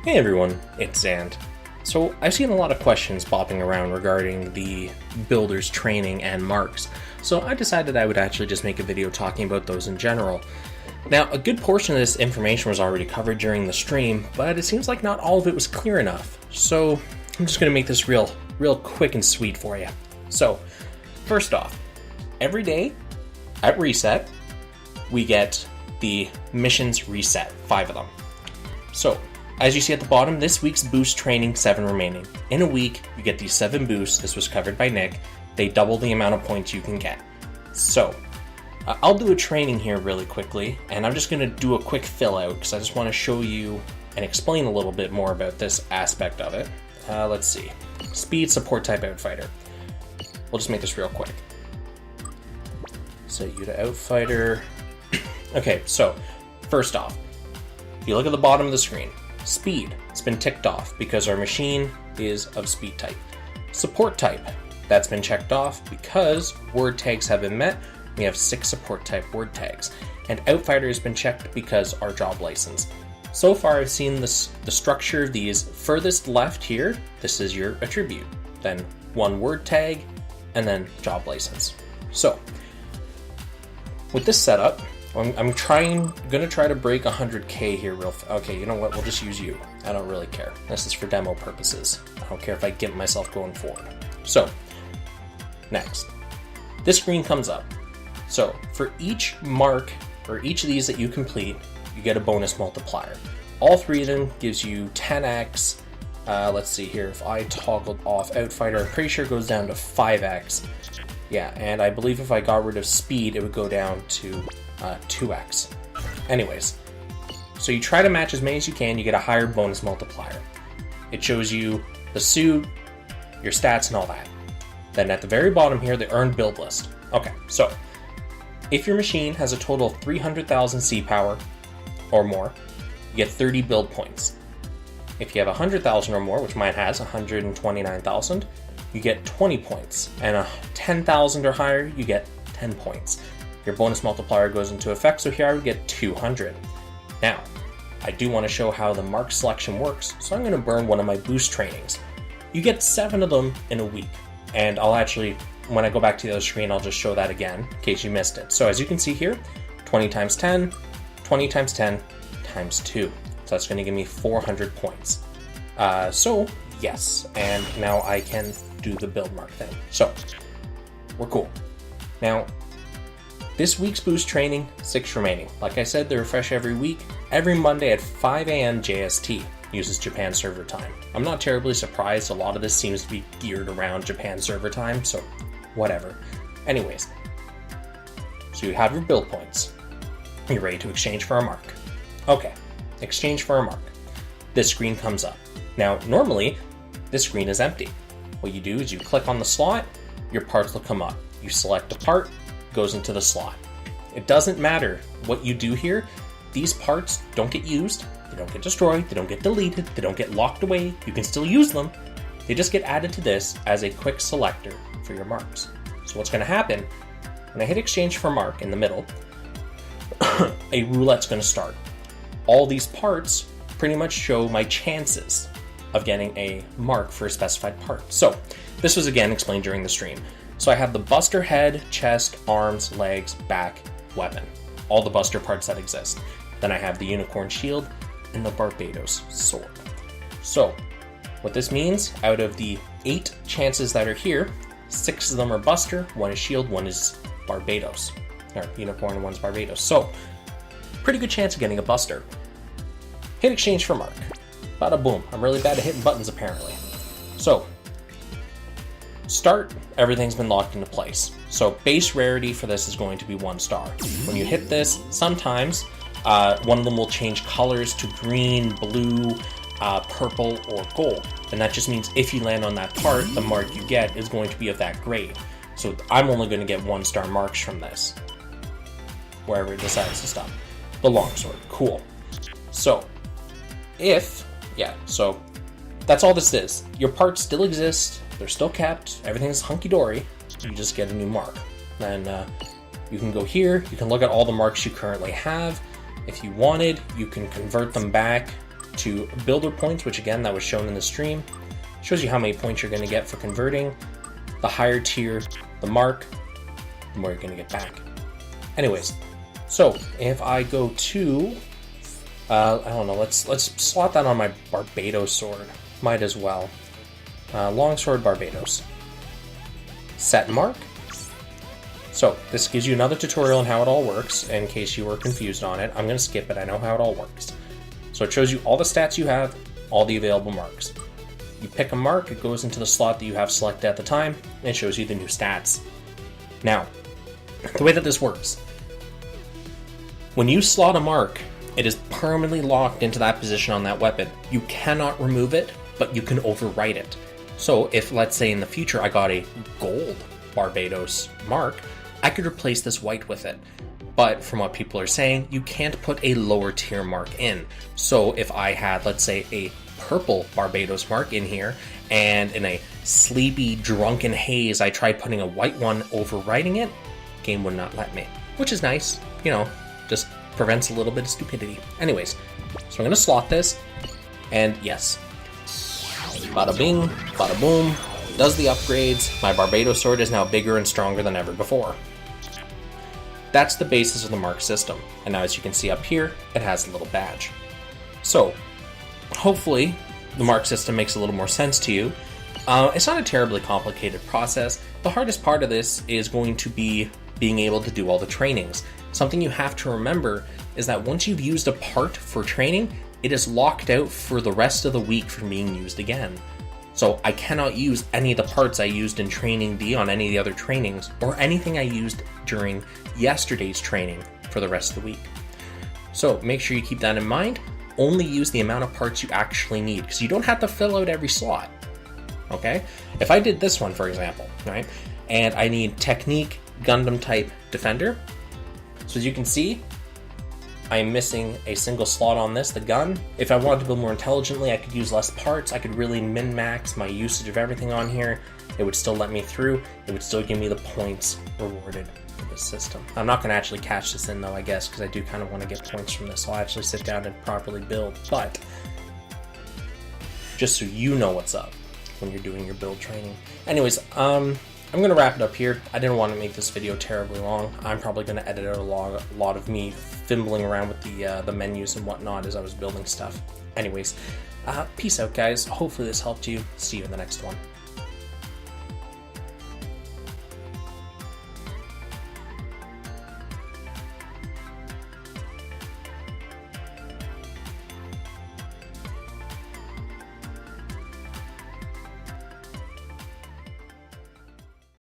Hey everyone, it's Xant. So I've seen a lot of questions popping around regarding the builder's training and marks, so I decided I would actually just make a video talking about those in general. Now, a good portion of this information was already covered during the stream, but it seems like not all of it was clear enough, so I'm just going to make this real quick and sweet for you. So, first off, every day at reset, we get the missions reset, 5 of them. So, as you see at the bottom, this week's boost training, 7 remaining. In a week, you get these 7 boosts. This was covered by Nick. They double the amount of points you can get. So, I'll do a training here really quickly, and I'm just going to do a quick fill out because I just want to show you and explain a little bit more about this aspect of it. Let's see. Speed support type outfighter. We'll just make this real quick. Set you to outfighter. Okay, so first off, if you look at the bottom of the screen, speed, it's been ticked off because our machine is of speed type. Support type, that's been checked off because word tags have been met. We have 6 support type word tags. And outfighter has been checked because our job license. So far I've seen the structure of these. Furthest left here, this is your attribute. Then 1 word tag, and then job license. So, with this setup, I'm gonna try to break 100k here real fast. Okay, you know what? We'll just use you. I don't really care. This is for demo purposes. I don't care if I get myself going forward. So, next. This screen comes up. So, for each mark, or each of these that you complete, you get a bonus multiplier. All 3 of them gives you 10x. Let's see here. If I toggled off outfighter, I'm pretty sure it goes down to 5x. Yeah, and I believe if I got rid of speed, it would go down to 2x. Anyways, so you try to match as many as you can, you get a higher bonus multiplier. It shows you the suit, your stats, and all that. Then at the very bottom here, the earned build list. Okay, so if your machine has a total of 300,000 C power or more, you get 30 build points. If you have 100,000 or more, which mine has 129,000, you get 20 points. And 10,000 or higher, you get 10 points. Your bonus multiplier goes into effect, so here I would get 200. Now, I do want to show how the mark selection works, so I'm going to burn one of my boost trainings. You get 7 of them in a week, and I'll actually, when I go back to the other screen, I'll just show that again, in case you missed it. So as you can see here, 20 times 10, 20 times 10 times 2. So that's going to give me 400 points. So, yes, and now I can do the build mark thing. So, we're cool. Now, this week's boost training, 6 remaining. Like I said, they refresh every week, every Monday at 5 a.m. JST, uses Japan server time. I'm not terribly surprised, a lot of this seems to be geared around Japan server time, so whatever. Anyways, so you have your build points. You're ready to exchange for a mark. Okay, exchange for a mark. This screen comes up. Now, normally, this screen is empty. What you do is you click on the slot, your parts will come up. You select a part, goes into the slot. It doesn't matter what you do here. These parts don't get used, they don't get destroyed, they don't get deleted, they don't get locked away. You can still use them. They just get added to this as a quick selector for your marks. So what's going to happen, when I hit exchange for mark in the middle, a roulette's going to start. All these parts pretty much show my chances of getting a mark for a specified part. So this was again explained during the stream. So I have the Buster head, chest, arms, legs, back, weapon. All the Buster parts that exist. Then I have the Unicorn shield and the Barbados sword. So what this means, out of the 8 chances that are here, 6 of them are Buster, 1 is shield, 1 is Barbados. Or Unicorn and 1's Barbados. So pretty good chance of getting a Buster. Hit exchange for mark. Bada boom. I'm really bad at hitting buttons apparently. So start, everything's been locked into place. So base rarity for this is going to be 1 star. When you hit this, sometimes one of them will change colors to green, blue, purple, or gold. And that just means if you land on that part, the mark you get is going to be of that grade. So I'm only going to get 1 star marks from this, wherever it decides to stop. The longsword, cool. So so that's all this is. Your parts still exist, they're still kept, everything's hunky-dory, you just get a new mark. Then you can go here, you can look at all the marks you currently have. If you wanted, you can convert them back to builder points, which again, that was shown in the stream. Shows you how many points you're going to get for converting. The higher tier the mark, the more you're going to get back. Anyways, so if I go to, I don't know, let's slot that on my Barbados sword. Might as well. Longsword Barbados. Set mark. So this gives you another tutorial on how it all works, in case you were confused on it. I'm going to skip it, I know how it all works. So it shows you all the stats you have, all the available marks. You pick a mark, it goes into the slot that you have selected at the time, and it shows you the new stats. Now, the way that this works, when you slot a mark, it is permanently locked into that position on that weapon. You cannot remove it, but you can overwrite it. So if, let's say in the future, I got a gold Barbados mark, I could replace this white with it. But from what people are saying, you can't put a lower tier mark in. So if I had, let's say, a purple Barbados mark in here, and in a sleepy, drunken haze, I tried putting a white one overwriting it, game would not let me. Which is nice, you know, just prevents a little bit of stupidity. Anyways, so I'm going to slot this, and yes. Bada bing, bada boom, does the upgrades. My Barbados sword is now bigger and stronger than ever before. That's the basis of the mark system, and now as you can see up here, it has a little badge. So, hopefully, the mark system makes a little more sense to you. It's not a terribly complicated process. The hardest part of this is going to be being able to do all the trainings. Something you have to remember is that once you've used a part for training, it is locked out for the rest of the week from being used again. So I cannot use any of the parts I used in Training D on any of the other trainings, or anything I used during yesterday's training for the rest of the week. So make sure you keep that in mind. Only use the amount of parts you actually need, because you don't have to fill out every slot. Okay? If I did this one, for example, right, and I need Technique Gundam type Defender, so as you can see, I'm missing a single slot on this, the gun. If I wanted to build more intelligently, I could use less parts. I could really min-max my usage of everything on here. It would still let me through. It would still give me the points rewarded for this system. I'm not going to actually cash this in though, I guess, because I do kind of want to get points from this. So I'll actually sit down and properly build. But just so you know what's up when you're doing your build training. Anyways, I'm going to wrap it up here. I didn't want to make this video terribly long. I'm probably going to edit out a lot of me fimbling around with the menus and whatnot as I was building stuff. Anyways, peace out, guys. Hopefully this helped you. See you in the next one.